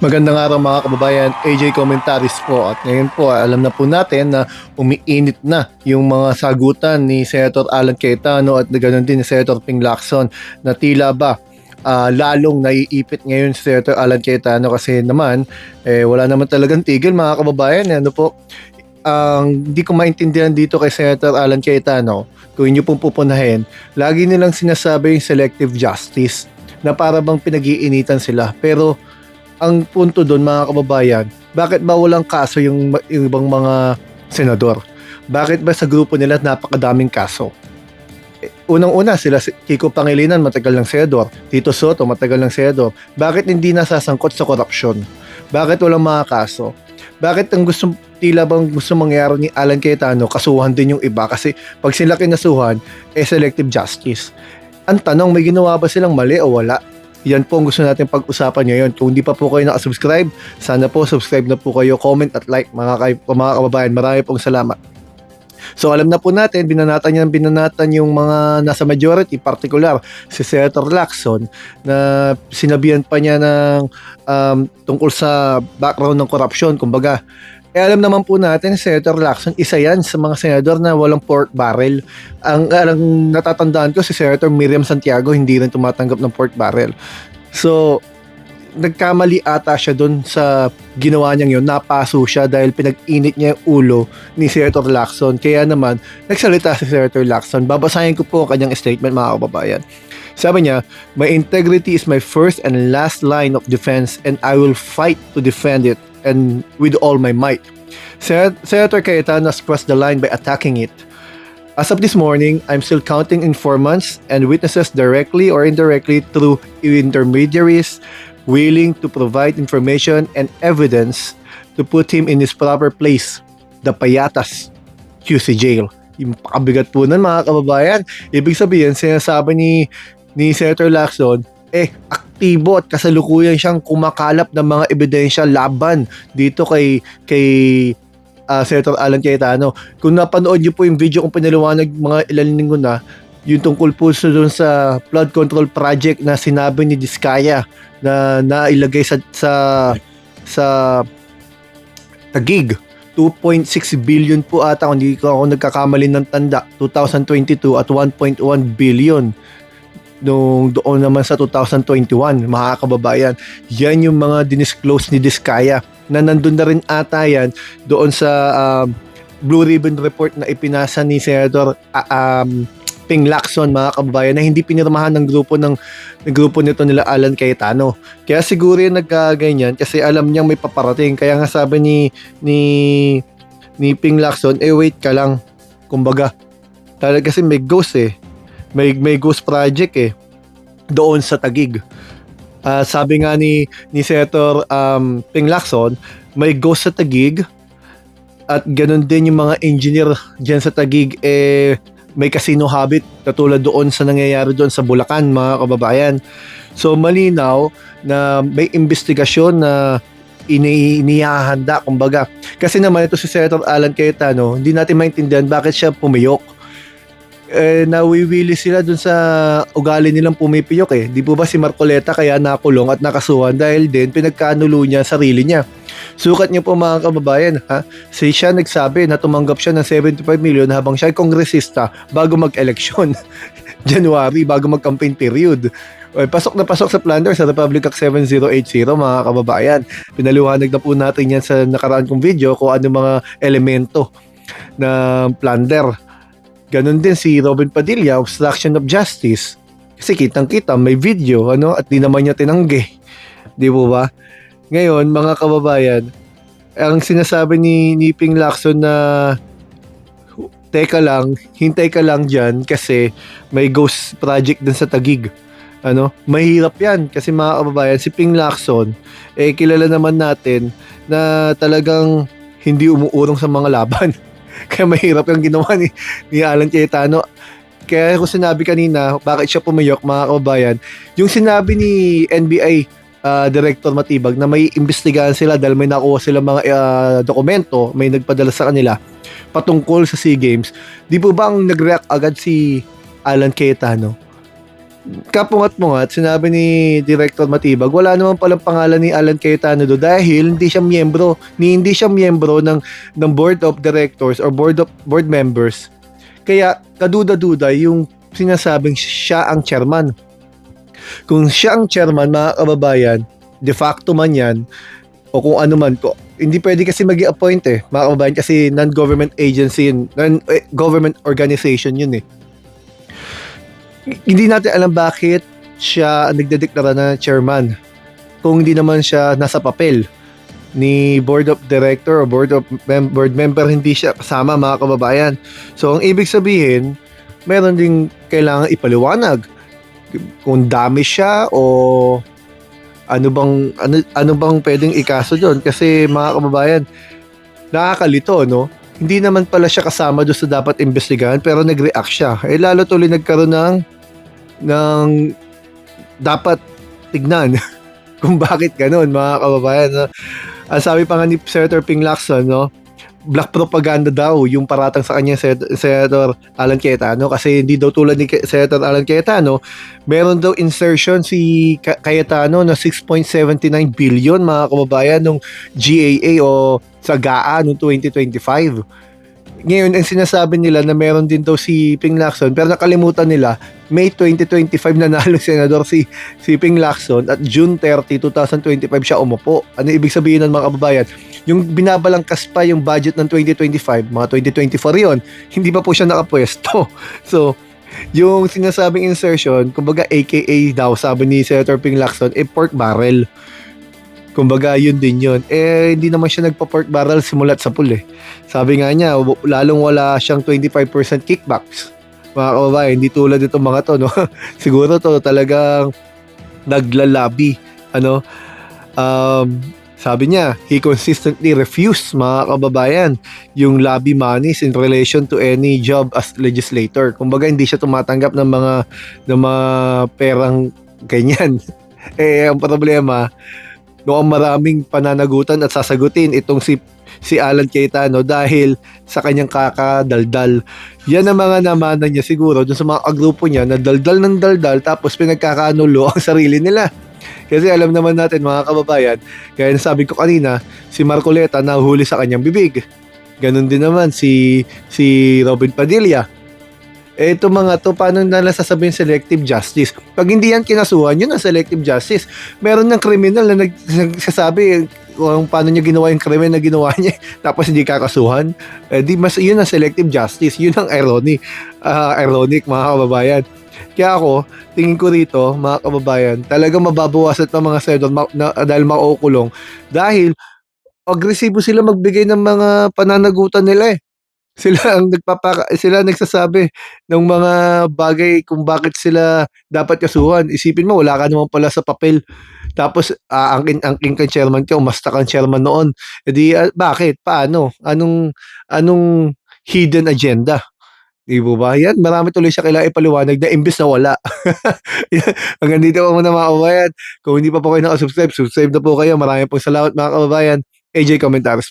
Magandang araw mga kababayan, AJ Commentaries po at ngayon po alam na po natin na umiinit na yung mga sagutan ni Senator Alan Cayetano at ganoon din ni Senator Ping Lacson na tila ba lalong naiipit ngayon si Senator Alan Cayetano kasi naman wala naman talagang tigil mga kababayan. Ano po, ang hindi ko maintindihan dito kay Senator Alan Cayetano, kung inyo pong pupunahin, lagi nilang sinasabi yung selective justice na para bang pinag-iinitan sila, pero ang punto doon mga kababayan, bakit ba walang kaso yung ibang mga senador? Bakit ba sa grupo nila napakadaming kaso? Unang-una sila si Kiko Pangilinan, matagal ng senador. Tito Soto, matagal ng senador. Bakit hindi nasasangkot sa korupsyon? Bakit walang mga kaso? Bakit ang tila bang gusto mangyari ni Alan Cayetano, kasuhan din yung iba? Kasi pag sila kinasuhan, selective justice. Ang tanong, may ginawa ba silang mali o wala? Yan po ang gusto natin pag-usapan ngayon. Kung hindi pa po kayo nakasubscribe, sana po subscribe na po kayo, comment at like mga kababayan. Marami pong salamat. So alam na po natin, binanatan yung mga nasa majority, particular si Senator Lacson, na sinabihan pa niya ng tungkol sa background ng korupsyon. Kumbaga, alam naman po natin, Senator Lacson, isa yan sa mga senador na walang pork barrel. Ang natatandaan ko, si Senator Miriam Santiago, hindi rin tumatanggap ng pork barrel. So, nagkamali ata siya doon sa ginawa niyang yun. Napaso siya dahil pinag-init niya yung ulo ni Senator Lacson. Kaya naman, nagsalita si Senator Lacson. Babasahin ko po ang kanyang statement, mga kababayan. Sabi niya, "My integrity is my first and last line of defense and I will fight to defend it and with all my might. Senator Cayetano has crossed the line by attacking it. As of this morning, I'm still counting informants and witnesses directly or indirectly through intermediaries willing to provide information and evidence to put him in his proper place, the Payatas QC Jail." Yung pakabigat po nun, mga kababayan. Ibig sabihin, sinasabi ni Senator Lacson, aktibo at kasalukuyan siyang kumakalap ng mga ebidensya laban dito kay Senator Alan Cayetano. Kung napanood niyo po yung video kung pinaliwanag mga ilang linggo na, yung tungkol po doon sa flood control project na sinabi ni Diskaya na nailagay sa Taguig. 2.6 billion po ata, kung hindi ko ako nagkakamali ng tanda, 2022 at 1.1 billion doon naman sa 2021, mga kababayan. Yan yung mga dinisclose ni Diskaya na nandun na rin ata yan doon sa Blue Ribbon Report na ipinasa ni Senator Ping Lacson, mga kababayan, na hindi pinirmahan ng grupo nito nila Alan Cayetano. Kaya siguro yung nagkaganyan kasi alam niyang may paparating. Kaya nga sabi ni Ping Lacson, wait ka lang. Kumbaga, talaga kasi may ghost May ghost project doon sa Taguig. Sabi nga ni Senator Ping Lacson, may ghost sa Taguig at ganun din yung mga engineer dyan sa Taguig may casino habit katulad doon sa nangyayari doon sa Bulacan, mga kababayan. So malinaw na may investigasyon na inihahanda, kumbaga. Kasi naman ito si Senator Alan Cayetano, hindi natin maintindihan bakit siya pumiyok. Nawiwili sila dun sa ugali nilang pumipiyok Di po ba si Marcoleta kaya nakulong at nakasuhan dahil din pinagkanulo niya sarili niya. Sukat niyo po, mga kababayan, siya nagsabi na tumanggap siya ng 75 million habang siya ay kongresista bago mag-eleksyon. January, bago mag-campaign period. Pasok na pasok sa plunder sa Republic Act 7080, mga kababayan. Pinaliwanag na po natin yan sa nakaraan kong video kung ano mga elemento ng plunder. Ganon din si Robin Padilla, obstruction of justice. Kasi kitang-kita, may video, at di naman niya tinanggi. Di po ba? Ngayon, mga kababayan, ang sinasabi ni Ping Lacson na teka lang, hintay ka lang dyan kasi may ghost project din sa Taguig. Mahirap yan kasi, mga kababayan, si Ping Lacson, kilala naman natin na talagang hindi umuurong sa mga laban. Kaya mahirap yung ginawa ni Alan Cayetano. Kaya kung sinabi kanina, bakit siya pumiyok, mga kababayan, yung sinabi ni NBI Director Matibag na may imbestigahan sila dahil may nakuha sila mga dokumento, may nagpadala sa kanila patungkol sa SEA Games. Di po ba ang nag-react agad si Alan Cayetano? kapungat-pungat, sinabi ni Director Matibag, wala naman palang pangalan ni Alan Cayetano do dahil hindi siya miyembro ng Board of Directors or Board Members. Kaya kaduda-duda yung sinasabing siya ang chairman. Kung siya ang chairman, mga kababayan, de facto man yan, o kung ano man ko, hindi pwede kasi mag-appoint mga kababayan, kasi non-government agency yun, non-government organization yun Hindi natin alam bakit siya nagdedeklara na chairman kung hindi naman siya nasa papel ni board of director o board member, hindi siya kasama, mga kababayan. So ang ibig sabihin, meron ding kailangan ipaliwanag kung dami siya o ano bang pwedeng ikaso doon, kasi mga kababayan, nakakalito, no? Hindi naman pala siya kasama doon sa dapat imbestigahan, pero nag-react siya. Lalo tuloy nagkaroon ng dapat tignan kung bakit ganun, mga kababayan, no? Ang sabi pa nga ni Senator Ping Lacson, no? Black propaganda daw yung paratang sa kanya Senator Alan Cayetano, kasi hindi daw tulad ni Senator Alan Cayetano, meron daw insertion si Cayetano na 6.79 billion, mga kababayan, nung GAA o sa GAA noong 2025. Ngayon, ang sinasabi nila na meron din daw si Ping Lacson, pero nakalimutan nila, May 2025 nanalo senador si Ping Lacson at June 30, 2025 siya umupo. Ano ibig sabihin ng mga kababayan? Yung binabalangkas pa yung budget ng 2025, mga 2024 yon, hindi pa po siya nakapwesto. So, yung sinasabing insertion, kumbaga AKA daw, sabi ni Senator Ping Lacson, pork barrel. Kumbaga, yun din yun. Hindi naman siya nagpa-pork barrel simulat sa pool Sabi nga niya, lalong wala siyang 25% kickbacks. Mga kababayan, hindi tulad itong mga to, no? Siguro to talagang naglalabi. Sabi niya, he consistently refused, mga kababayan, yung lobby monies in relation to any job as legislator. Kumbaga, hindi siya tumatanggap ng mga perang ganyan. Ang problema, noong maraming pananagutan at sasagutin itong si Alan Cayetano dahil sa kanyang kakadaldal. Yan ang mga namanan niya siguro dun sa mga agrupo niya na daldal ng daldal, tapos pinagkakanulo ang sarili nila. Kasi alam naman natin, mga kababayan, kaya nasabi ko kanina, si Marcoleta nahuli sa kanyang bibig. Ganon din naman si Robin Padilla. Ito mga to, paano nila sasabihin selective justice? Pag hindi yan kinasuhan, yun ang selective justice. Meron ng criminal na nagsasabi kung paano niya ginawa yung krimen na ginawa niya, tapos hindi kakasuhan. Yun ang selective justice. Yun ang ironic, mga kababayan. Kaya ako, tingin ko rito, mga kababayan, talagang mababawasan ng mga senador dahil makukulong. Dahil agresibo sila magbigay ng mga pananagutan nila sila nagsasabi ng mga bagay kung bakit sila dapat kasuhan. Isipin mo, wala ka naman pala sa papel. Tapos, angking kang chairman ka, umasta kang chairman noon. Bakit? Paano? Anong hidden agenda? Di ba? Yan, marami tuloy siya kailangan ipaliwanag na imbis na wala. Hanggang dito po muna, mga kababayan. Kung hindi pa po kayo nakasubscribe, subscribe na po kayo. Maraming pong salamat, mga kababayan. AJ Commentaries po.